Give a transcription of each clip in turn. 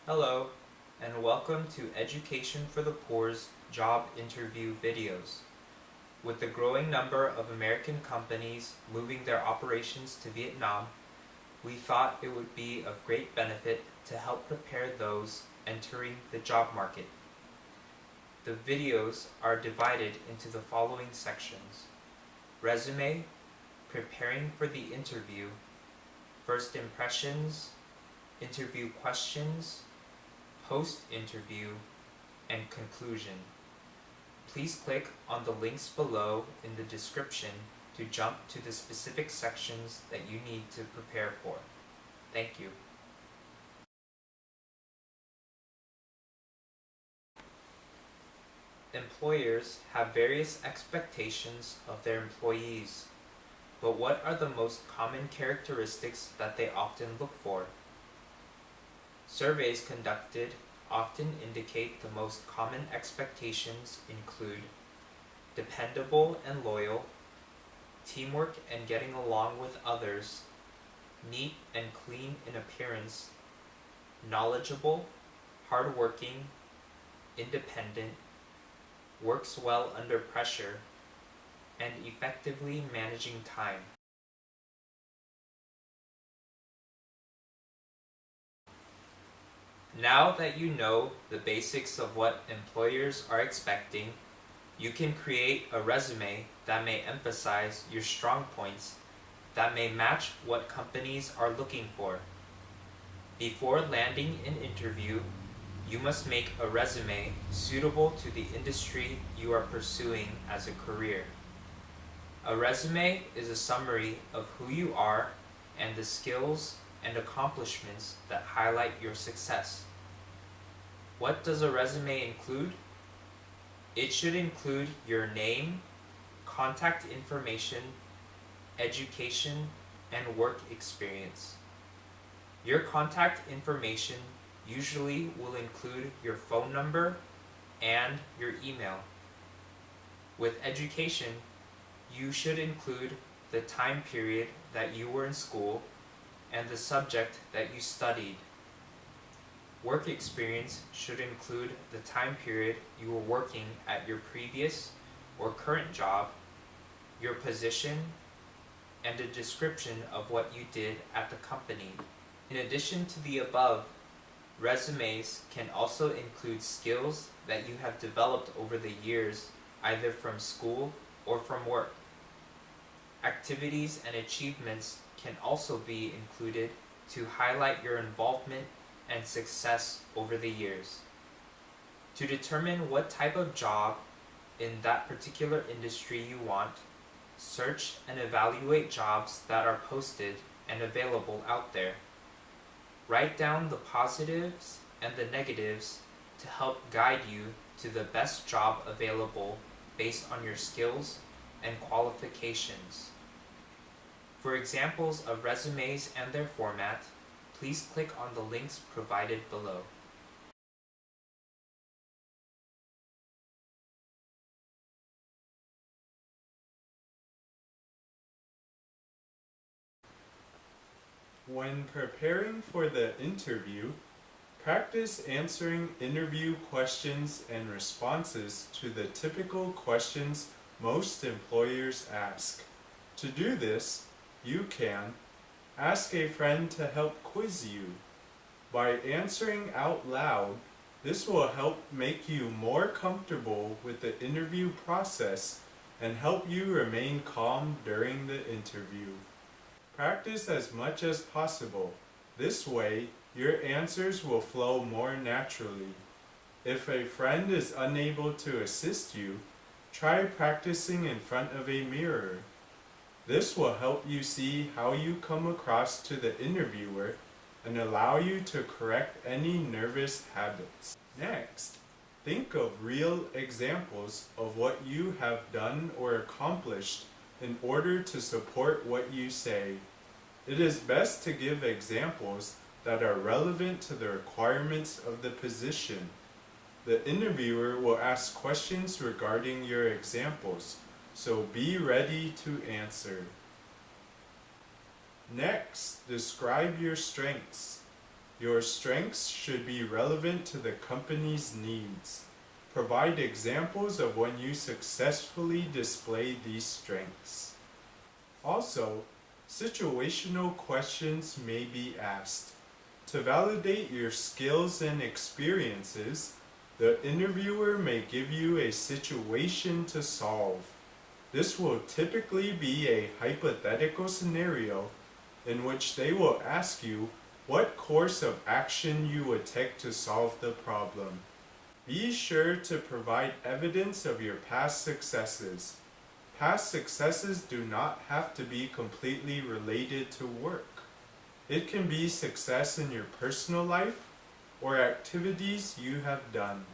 Hello, and welcome to Education for the Poor's job interview videos. With the growing number of American companies moving their operations to Vietnam, we thought it would be of great benefit to help prepare those entering the job market. The videos are divided into the following sections: resume, preparing for the interview, first impressions, interview questions, post-interview, and conclusion. Please click on the links below in the description to jump to the specific sections that you need to prepare for. Thank you. Employers have various expectations of their employees, but what are the most common characteristics that they often look for? Surveys conducted often indicate the most common expectations include dependable and loyal, teamwork and getting along with others, neat and clean in appearance, knowledgeable, hardworking, independent, works well under pressure, and effectively managing time. Now that you know the basics of what employers are expecting, you can create a resume that may emphasize your strong points that may match what companies are looking for. Before landing an interview, you must make a resume suitable to the industry you are pursuing as a career. A resume is a summary of who you are and the skills and accomplishments that highlight your success. What does a resume include? It should include your name, contact information, education, and work experience. Your contact information usually will include your phone number and your email. With education, you should include the time period that you were in school and the subject that you studied. Work experience should include the time period you were working at your previous or current job, your position, and a description of what you did at the company. In addition to the above, resumes can also include skills that you have developed over the years, either from school or from work. Activities and achievements can also be included to highlight your involvement and success over the years. To determine what type of job in that particular industry you want, search and evaluate jobs that are posted and available out there. Write down the positives and the negatives to help guide you to the best job available based on your skills and qualifications. For examples of resumes and their format, please click on the links provided below. When preparing for the interview, practice answering interview questions and responses to the typical questions most employers ask. To do this, you can ask a friend to help quiz you. By answering out loud, this will help make you more comfortable with the interview process and help you remain calm during the interview. Practice as much as possible. This way, your answers will flow more naturally. If a friend is unable to assist you, try practicing in front of a mirror. This will help you see how you come across to the interviewer and allow you to correct any nervous habits. Next, think of real examples of what you have done or accomplished in order to support what you say. It is best to give examples that are relevant to the requirements of the position. The interviewer will ask questions regarding your examples, so be ready to answer. Next, describe your strengths. Your strengths should be relevant to the company's needs. Provide examples of when you successfully displayed these strengths. Also, situational questions may be asked. To validate your skills and experiences, the interviewer may give you a situation to solve. This will typically be a hypothetical scenario in which they will ask you what course of action you would take to solve the problem. Be sure to provide evidence of your past successes. Past successes do not have to be completely related to work. It can be success in your personal life or activities you have done.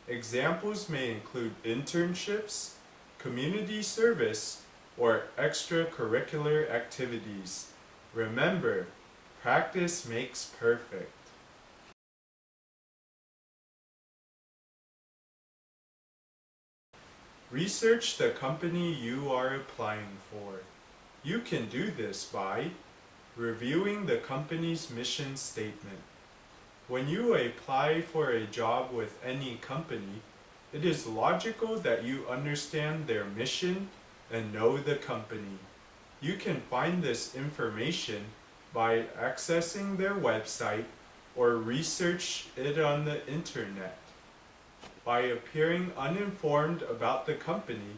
Examples may include internships, community service, or extracurricular activities. Remember, practice makes perfect. Research the company you are applying for. You can do this by reviewing the company's mission statement. When you apply for a job with any company, it is logical that you understand their mission and know the company. You can find this information by accessing their website or research it on the internet. By appearing uninformed about the company,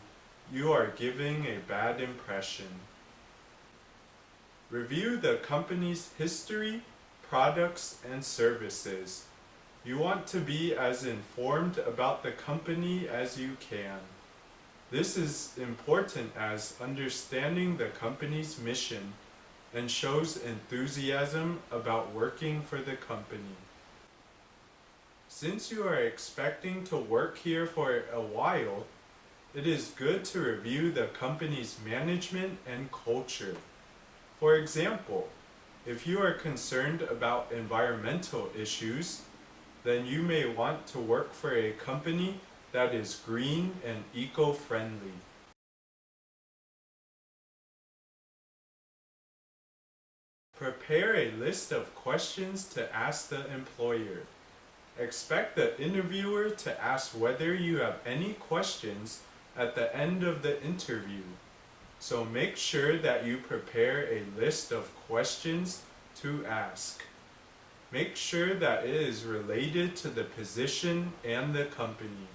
you are giving a bad impression. Review the company's history, products, and services. You want to be as informed about the company as you can. This is important as understanding the company's mission and shows enthusiasm about working for the company. Since you are expecting to work here for a while, it is good to review the company's management and culture. For example, if you are concerned about environmental issues, then you may want to work for a company that is green and eco-friendly. Prepare a list of questions to ask the employer. Expect the interviewer to ask whether you have any questions at the end of the interview. So make sure that you prepare a list of questions to ask. Make sure that it is related to the position and the company.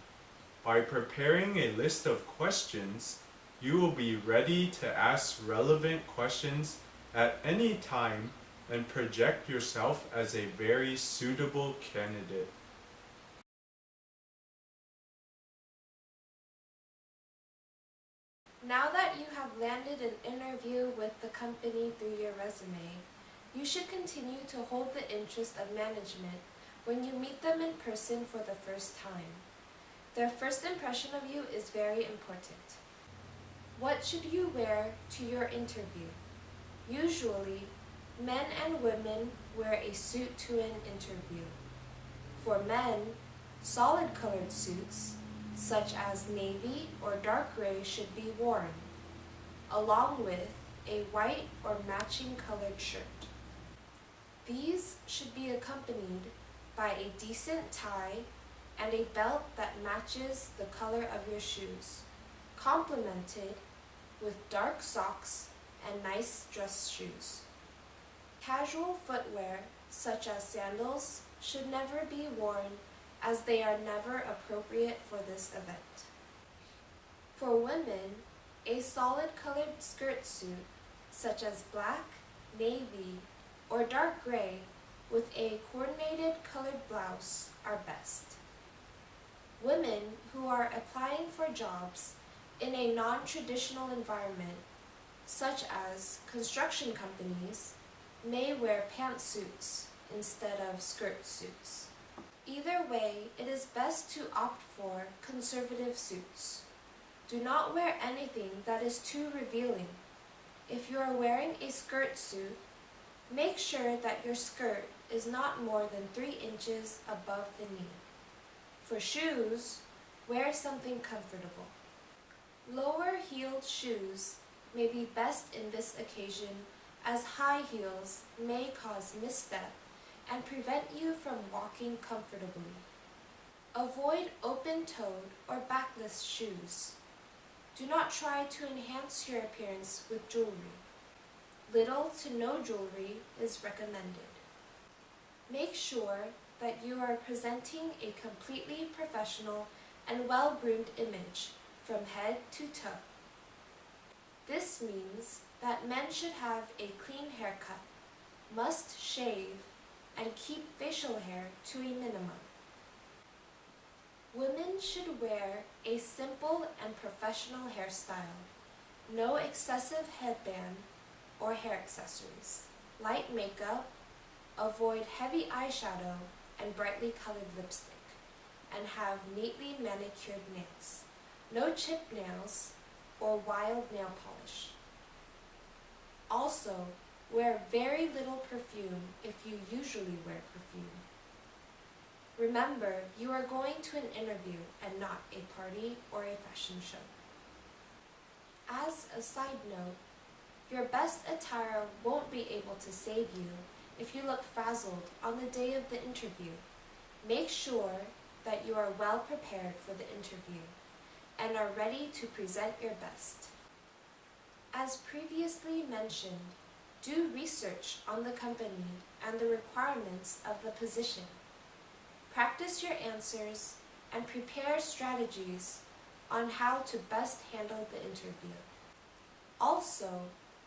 By preparing a list of questions, you will be ready to ask relevant questions at any time and project yourself as a very suitable candidate. Now that you have landed an interview with the company through your resume, you should continue to hold the interest of management when you meet them in person for the first time. Their first impression of you is very important. What should you wear to your interview? Usually, men and women wear a suit to an interview. For men, solid colored suits, such as navy or dark gray, should be worn, along with a white or matching colored shirt. These should be accompanied by a decent tie and a belt that matches the color of your shoes, complemented with dark socks and nice dress shoes. Casual footwear, such as sandals, should never be worn as they are never appropriate for this event. For women, a solid colored skirt suit, such as black, navy, or dark gray, with a coordinated colored blouse are best. Women who are applying for jobs in a non-traditional environment, such as construction companies, may wear pantsuits instead of skirt suits. Either way, it is best to opt for conservative suits. Do not wear anything that is too revealing. If you are wearing a skirt suit, make sure that your skirt is not more than 3 inches above the knee. For shoes, wear something comfortable. Lower-heeled shoes may be best in this occasion, as high heels may cause misstep and prevent you from walking comfortably. Avoid open-toed or backless shoes. Do not try to enhance your appearance with jewelry. Little to no jewelry is recommended. Make sure that you are presenting a completely professional and well-groomed image from head to toe. This means that men should have a clean haircut, must shave, and keep facial hair to a minimum. Women should wear a simple and professional hairstyle, no excessive headband or hair accessories, light makeup, avoid heavy eyeshadow and brightly colored lipstick, and have neatly manicured nails, no chipped nails or wild nail polish. Also, wear very little perfume if you usually wear perfume. Remember, you are going to an interview and not a party or a fashion show. As a side note, your best attire won't be able to save you if you look frazzled on the day of the interview. Make sure that you are well prepared for the interview and are ready to present your best. As previously mentioned, do research on the company and the requirements of the position. Practice your answers and prepare strategies on how to best handle the interview. Also,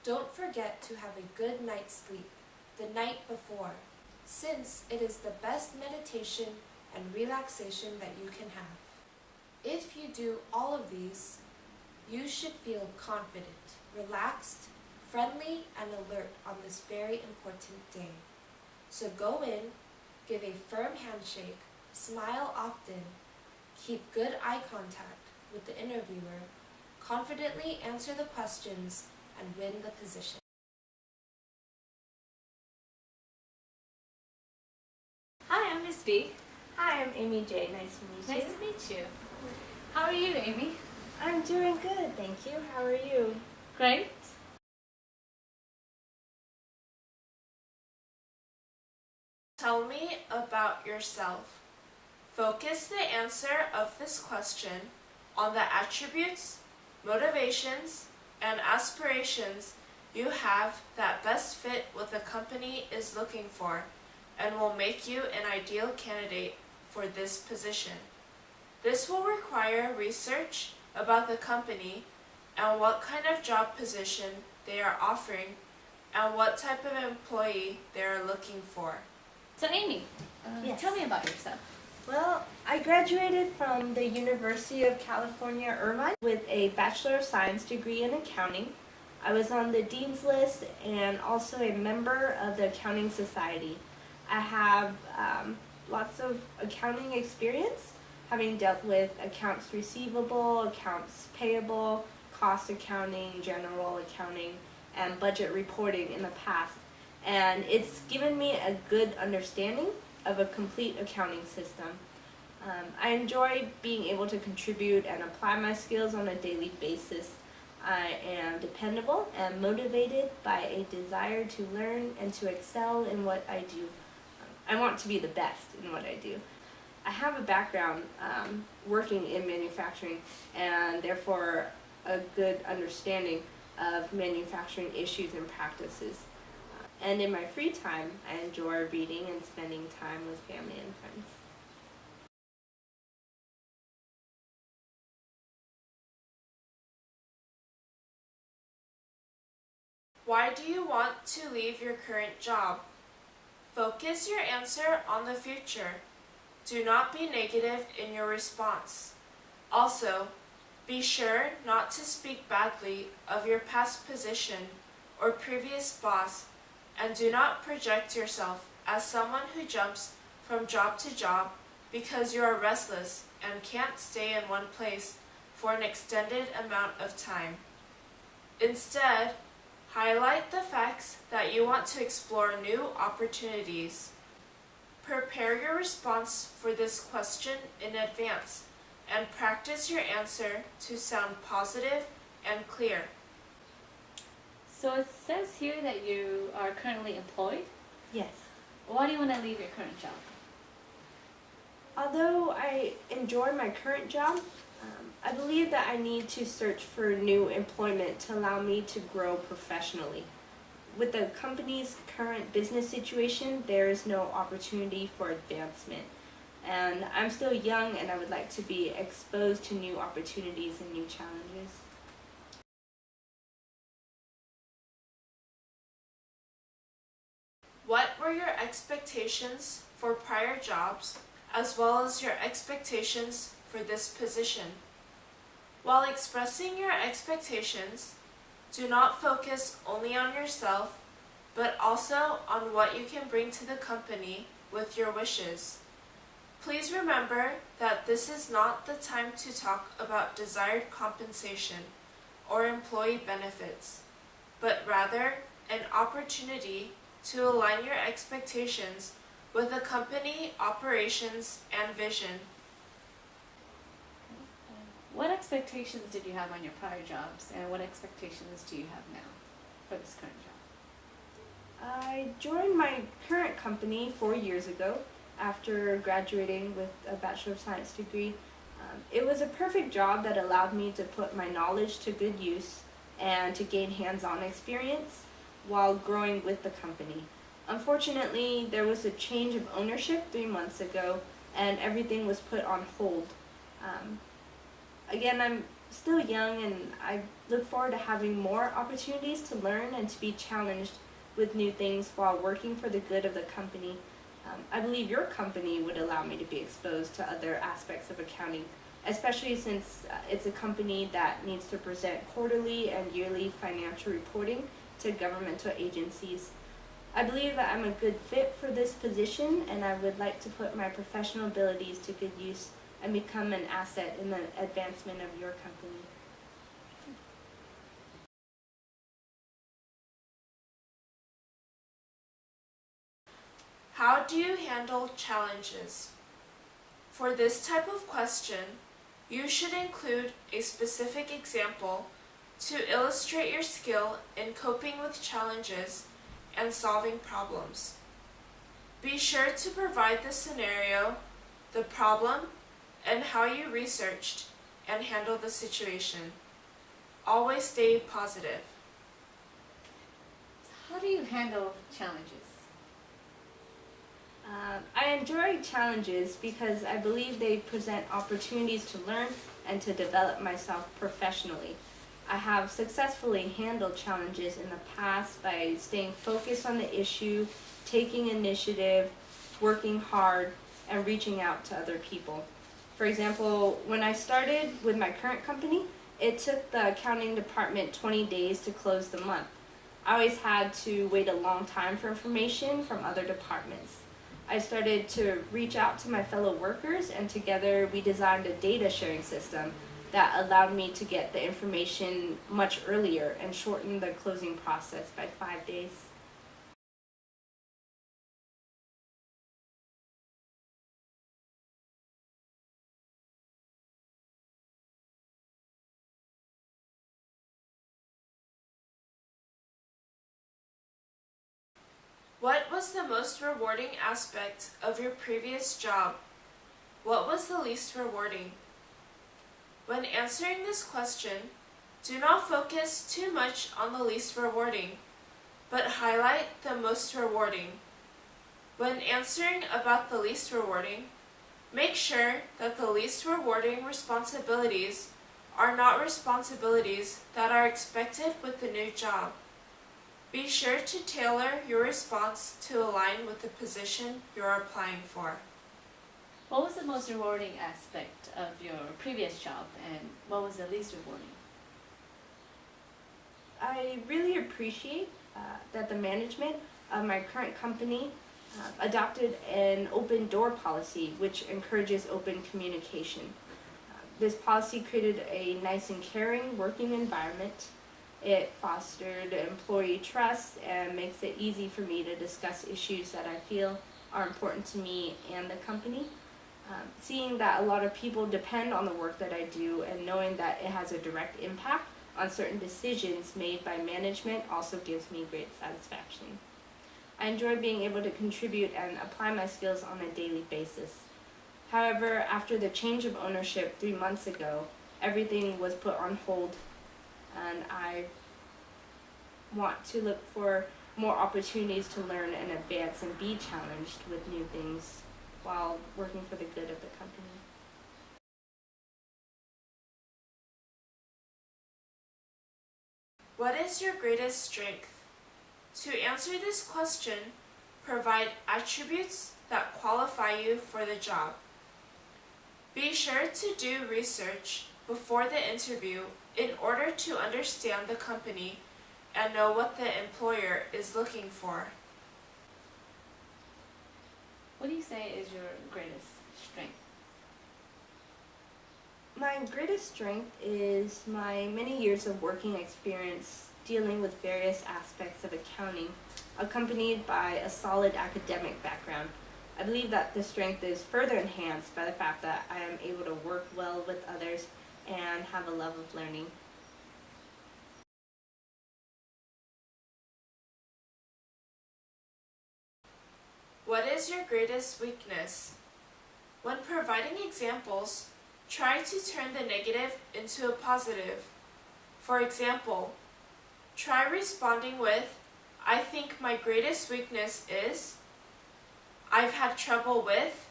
don't forget to have a good night's sleep the night before, since it is the best meditation and relaxation that you can have. If you do all of these, you should feel confident, relaxed, friendly, and alert on this very important day. So go in, give a firm handshake, smile often, keep good eye contact with the interviewer, confidently answer the questions, and win the position. Hi, I'm Miss B. Hi, I'm Amy J. Nice to meet you. Nice to meet you. How are you, Amy? I'm doing good, thank you. How are you? Great. Tell me about yourself. Focus the answer of this question on the attributes, motivations, and aspirations you have that best fit what the company is looking for and will make you an ideal candidate for this position. This will require research about the company and what kind of job position they are offering and what type of employee they are looking for. So, Amy, Yes. tell me about yourself. Well, I graduated from the University of California, Irvine with a Bachelor of Science degree in accounting. I was on the Dean's List and also a member of the Accounting Society. I have lots of accounting experience, having dealt with accounts receivable, accounts payable, cost accounting, general accounting, and budget reporting in the past. And it's given me a good understanding of a complete accounting system. I enjoy being able to contribute and apply my skills on a daily basis. I am dependable and motivated by a desire to learn and to excel in what I do. I want to be the best in what I do. I have a background working in manufacturing and therefore a good understanding of manufacturing issues and practices. And in my free time, I enjoy reading and spending time with family and friends. Why do you want to leave your current job? Focus your answer on the future. Do not be negative in your response. Also, be sure not to speak badly of your past position or previous boss, and do not project yourself as someone who jumps from job to job because you are restless and can't stay in one place for an extended amount of time. Instead, highlight the facts that you want to explore new opportunities. Prepare your response for this question in advance and practice your answer to sound positive and clear. So it says here that you are currently employed. Yes. Why do you want to leave your current job? Although I enjoy my current job, I believe that I need to search for new employment to allow me to grow professionally. With the company's current business situation, there is no opportunity for advancement. And I'm still young and I would like to be exposed to new opportunities and new challenges. What were your expectations for prior jobs, as well as your expectations for this position? While expressing your expectations, do not focus only on yourself, but also on what you can bring to the company with your wishes. Please remember that this is not the time to talk about desired compensation or employee benefits, but rather an opportunity to align your expectations with the company operations and vision. What expectations did you have on your prior jobs, and what expectations do you have now for this current job? I joined my current company 4 years ago after graduating with a Bachelor of Science degree. It was a perfect job that allowed me to put my knowledge to good use and to gain hands-on experience while growing with the company. Unfortunately, there was a change of ownership 3 months ago and everything was put on hold. Again, I'm still young and I look forward to having more opportunities to learn and to be challenged with new things while working for the good of the company. I believe your company would allow me to be exposed to other aspects of accounting, especially since it's a company that needs to present quarterly and yearly financial reporting to governmental agencies. I believe that I'm a good fit for this position and I would like to put my professional abilities to good use and become an asset in the advancement of your company. How do you handle challenges? For this type of question, you should include a specific example to illustrate your skill in coping with challenges and solving problems. Be sure to provide the scenario, the problem, and how you researched and handled the situation. Always stay positive. How do you handle challenges? I enjoy challenges because I believe they present opportunities to learn and to develop myself professionally. I have successfully handled challenges in the past by staying focused on the issue, taking initiative, working hard, and reaching out to other people. For example, when I started with my current company, it took the accounting department 20 days to close the month. I always had to wait a long time for information from other departments. I started to reach out to my fellow workers, and together we designed a data sharing system that allowed me to get the information much earlier and shortened the closing process by 5 days. What was the most rewarding aspect of your previous job? What was the least rewarding? When answering this question, do not focus too much on the least rewarding, but highlight the most rewarding. When answering about the least rewarding, make sure that the least rewarding responsibilities are not responsibilities that are expected with the new job. Be sure to tailor your response to align with the position you're applying for. What was the most rewarding aspect of your previous job, and what was the least rewarding? I really appreciate that the management of my current company adopted an open door policy which encourages open communication. This policy created a nice and caring working environment. It fostered employee trust and makes it easy for me to discuss issues that I feel are important to me and the company. Seeing that a lot of people depend on the work that I do and knowing that it has a direct impact on certain decisions made by management also gives me great satisfaction. I enjoy being able to contribute and apply my skills on a daily basis. However, after the change of ownership 3 months ago, everything was put on hold, and I want to look for more opportunities to learn and advance and be challenged with new things while working for the good of the company. What is your greatest strength? To answer this question, provide attributes that qualify you for the job. Be sure to do research before the interview in order to understand the company and know what the employer is looking for. What do you say is your greatest strength? My greatest strength is my many years of working experience dealing with various aspects of accounting, accompanied by a solid academic background. I believe that this strength is further enhanced by the fact that I am able to work well with others and have a love of learning. What is your greatest weakness? When providing examples, try to turn the negative into a positive. For example, try responding with, I think my greatest weakness is, I've had trouble with,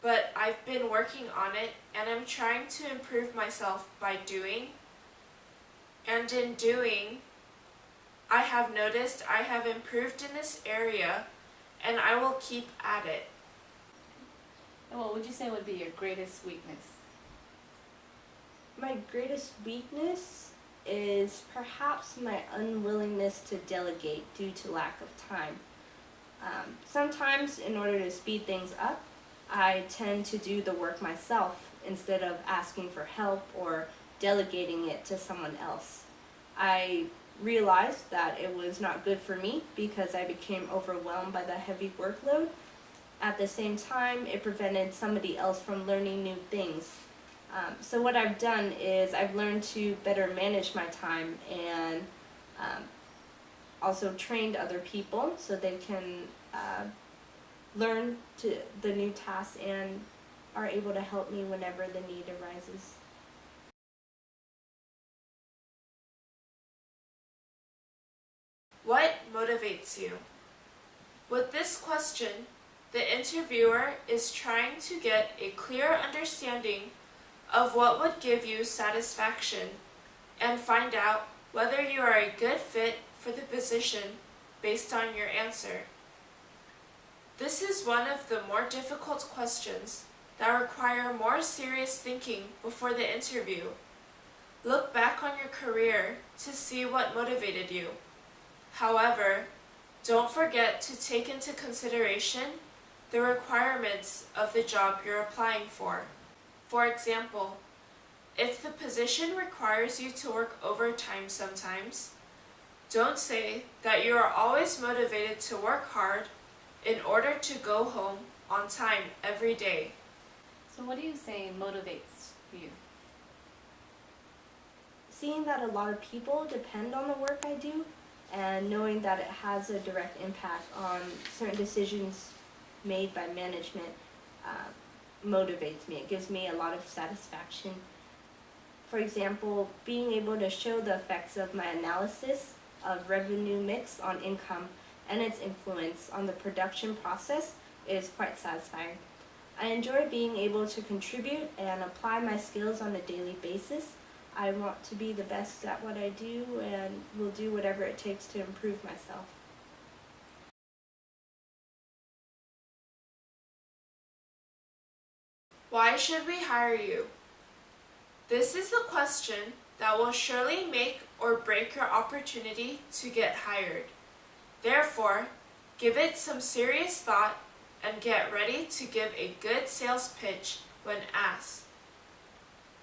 but I've been working on it and I'm trying to improve myself by doing, and in doing, I have noticed I have improved in this area and I will keep at it. And what would you say would be your greatest weakness? My greatest weakness is perhaps my unwillingness to delegate due to lack of time. Sometimes, in order to speed things up, I tend to do the work myself instead of asking for help or delegating it to someone else. I realized that it was not good for me because I became overwhelmed by the heavy workload. At the same time, it prevented somebody else from learning new things. So what I've done is I've learned to better manage my time and also trained other people so they can learn to the new tasks and are able to help me whenever the need arises. What motivates you? With this question, the interviewer is trying to get a clear understanding of what would give you satisfaction and find out whether you are a good fit for the position based on your answer. This is one of the more difficult questions that require more serious thinking before the interview. Look back on your career to see what motivated you. However, don't forget to take into consideration the requirements of the job you're applying for. For example, if the position requires you to work overtime sometimes, don't say that you are always motivated to work hard in order to go home on time every day. So what do you say motivates you? Seeing that a lot of people depend on the work I do and knowing that it has a direct impact on certain decisions made by management motivates me. It gives me a lot of satisfaction. For example, being able to show the effects of my analysis of revenue mix on income and its influence on the production process is quite satisfying. I enjoy being able to contribute and apply my skills on a daily basis. I want to be the best at what I do and will do whatever it takes to improve myself. Why should we hire you? This is the question that will surely make or break your opportunity to get hired. Therefore, give it some serious thought and get ready to give a good sales pitch when asked.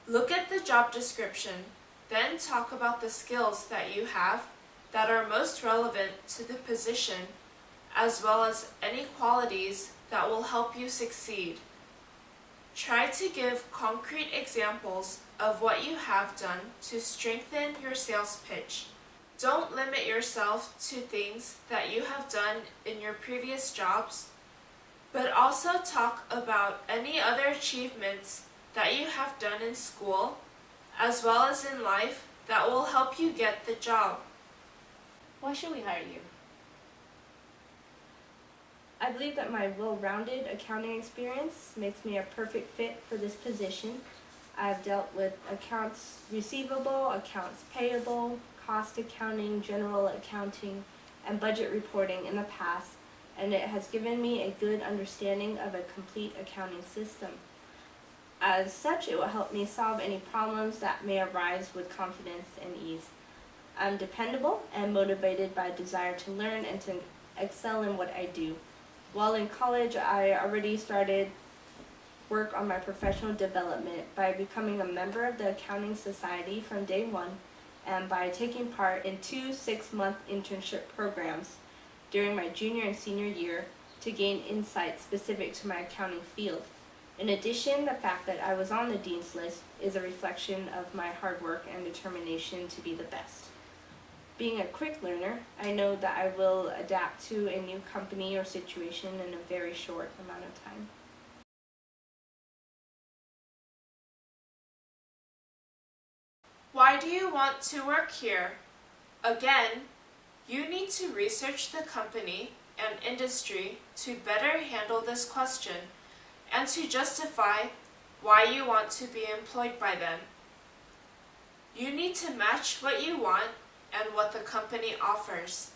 Look at the job description, then talk about the skills that you have that are most relevant to the position, as well as any qualities that will help you succeed. Try to give concrete examples of what you have done to strengthen your sales pitch. Don't limit yourself to things that you have done in your previous jobs, but also talk about any other achievements that you have done in school, as well as in life, that will help you get the job. Why should we hire you? I believe that my well-rounded accounting experience makes me a perfect fit for this position. I've dealt with accounts receivable, accounts payable, cost accounting, general accounting, and budget reporting in the past, and it has given me a good understanding of a complete accounting system. As such, it will help me solve any problems that may arise with confidence and ease. I'm dependable and motivated by a desire to learn and to excel in what I do. While in college, I already started work on my professional development by becoming a member of the Accounting Society from day one and by taking part in 2 6-month internship programs during my junior and senior year to gain insights specific to my accounting field. In addition, the fact that I was on the Dean's List is a reflection of my hard work and determination to be the best. Being a quick learner, I know that I will adapt to a new company or situation in a very short amount of time. Why do you want to work here? Again, you need to research the company and industry to better handle this question and to justify why you want to be employed by them. You need to match what you want and what the company offers.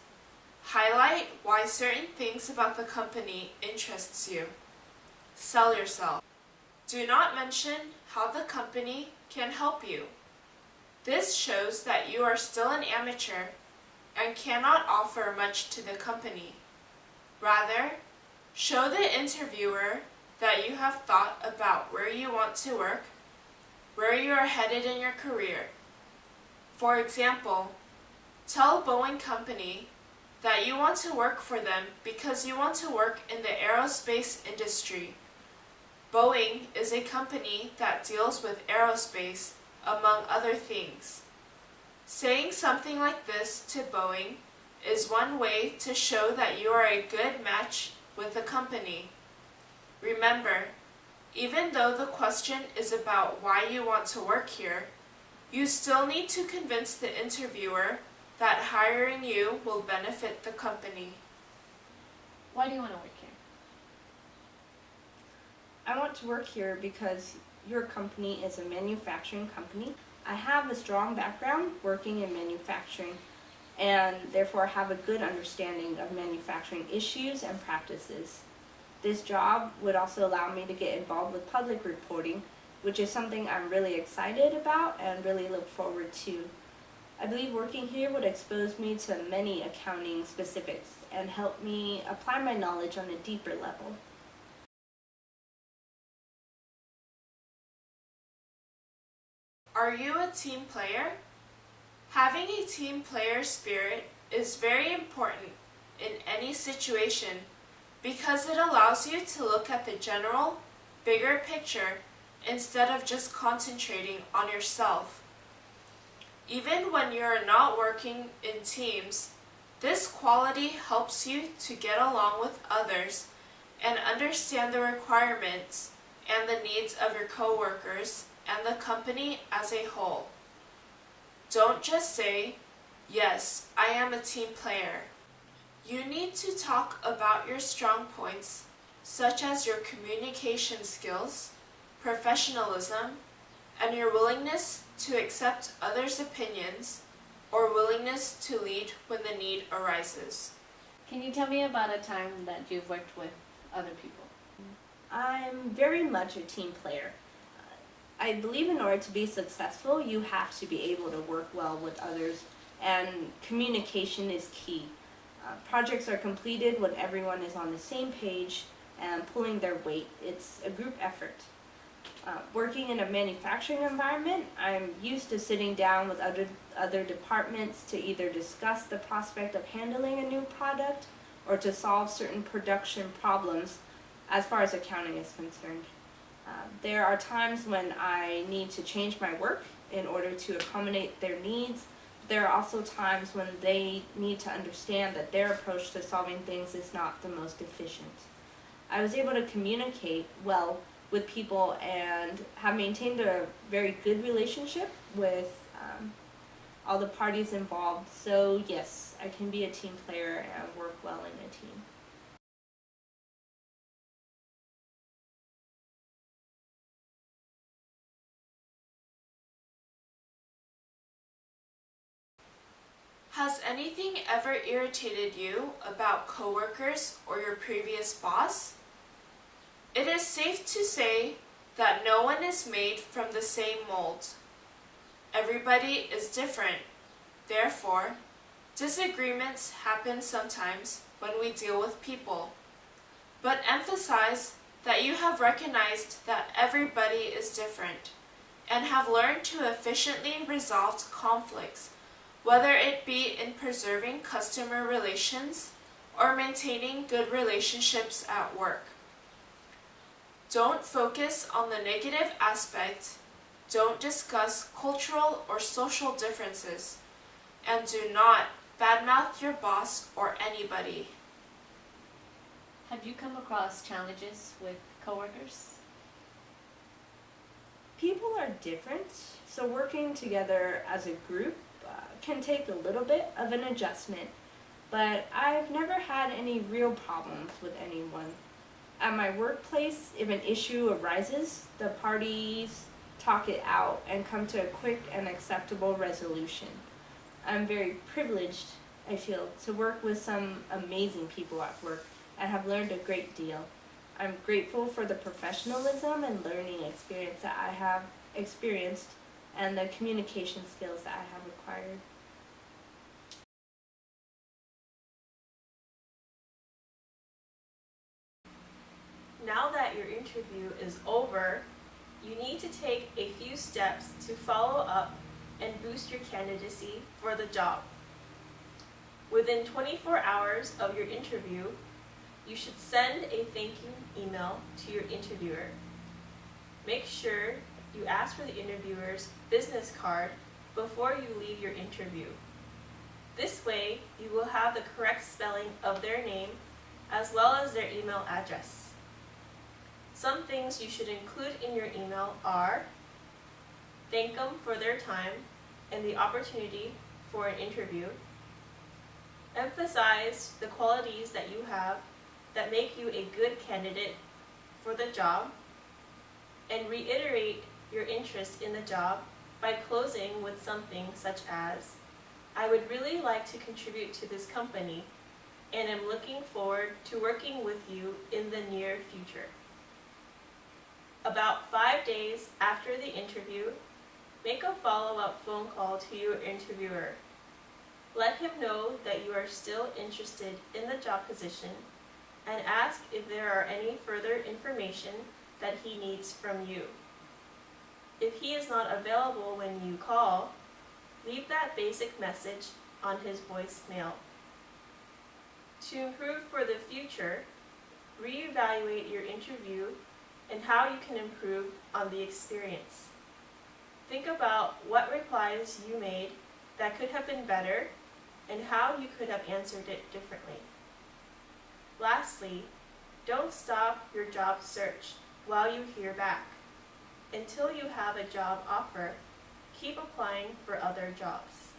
Highlight why certain things about the company interests you. Sell yourself. Do not mention how the company can help you. This shows that you are still an amateur and cannot offer much to the company. Rather, show the interviewer that you have thought about where you want to work, where you are headed in your career. For example, tell Boeing Company that you want to work for them because you want to work in the aerospace industry. Boeing is a company that deals with aerospace, among other things. Saying something like this to Boeing is one way to show that you are a good match with the company. Remember, even though the question is about why you want to work here, you still need to convince the interviewer that hiring you will benefit the company. Why do you want to work here? I want to work here because your company is a manufacturing company. I have a strong background working in manufacturing and therefore have a good understanding of manufacturing issues and practices. This job would also allow me to get involved with public reporting, which is something I'm really excited about and really look forward to. I believe working here would expose me to many accounting specifics and help me apply my knowledge on a deeper level. Are you a team player? Having a team player spirit is very important in any situation because it allows you to look at the general, bigger picture instead of just concentrating on yourself. Even when you're not working in teams, this quality helps you to get along with others and understand the requirements and the needs of your coworkers and the company as a whole. Don't just say, "Yes, I am a team player." You need to talk about your strong points, such as your communication skills, professionalism, and your willingness to accept others' opinions or willingness to lead when the need arises. Can you tell me about a time that you've worked with other people? I'm very much a team player. I believe in order to be successful, you have to be able to work well with others, and communication is key. Projects are completed when everyone is on the same page and pulling their weight. It's a group effort. Working in a manufacturing environment, I'm used to sitting down with other departments to either discuss the prospect of handling a new product or to solve certain production problems as far as accounting is concerned. There are times when I need to change my work in order to accommodate their needs, there are also times when they need to understand that their approach to solving things is not the most efficient. I was able to communicate well with people and have maintained a very good relationship with all the parties involved. So yes, I can be a team player and work well in a team. Has anything ever irritated you about coworkers or your previous boss? It is safe to say that no one is made from the same mold. Everybody is different. Therefore, disagreements happen sometimes when we deal with people. But emphasize that you have recognized that everybody is different and have learned to efficiently resolve conflicts, whether it be in preserving customer relations or maintaining good relationships at work. Don't focus on the negative aspects, don't discuss cultural or social differences, and do not badmouth your boss or anybody. Have you come across challenges with coworkers? People are different, so working together as a group can take a little bit of an adjustment, but I've never had any real problems with anyone. At my workplace, if an issue arises, the parties talk it out and come to a quick and acceptable resolution. I'm very privileged, I feel, to work with some amazing people at work and have learned a great deal. I'm grateful for the professionalism and learning experience that I have experienced and the communication skills that I have acquired. Now that your interview is over, you need to take a few steps to follow up and boost your candidacy for the job. Within 24 hours of your interview, you should send a thank you email to your interviewer. Make sure you ask for the interviewer's business card before you leave your interview. This way, you will have the correct spelling of their name as well as their email address. Some things you should include in your email are: thank them for their time and the opportunity for an interview. Emphasize the qualities that you have that make you a good candidate for the job, and reiterate your interest in the job by closing with something such as, I would really like to contribute to this company and am looking forward to working with you in the near future. About 5 days after the interview, make a follow-up phone call to your interviewer. Let him know that you are still interested in the job position and ask if there are any further information that he needs from you. If he is not available when you call, leave that basic message on his voicemail. To improve for the future, reevaluate your interview and how you can improve on the experience. Think about what replies you made that could have been better and how you could have answered it differently. Lastly, don't stop your job search while you hear back. Until you have a job offer, keep applying for other jobs.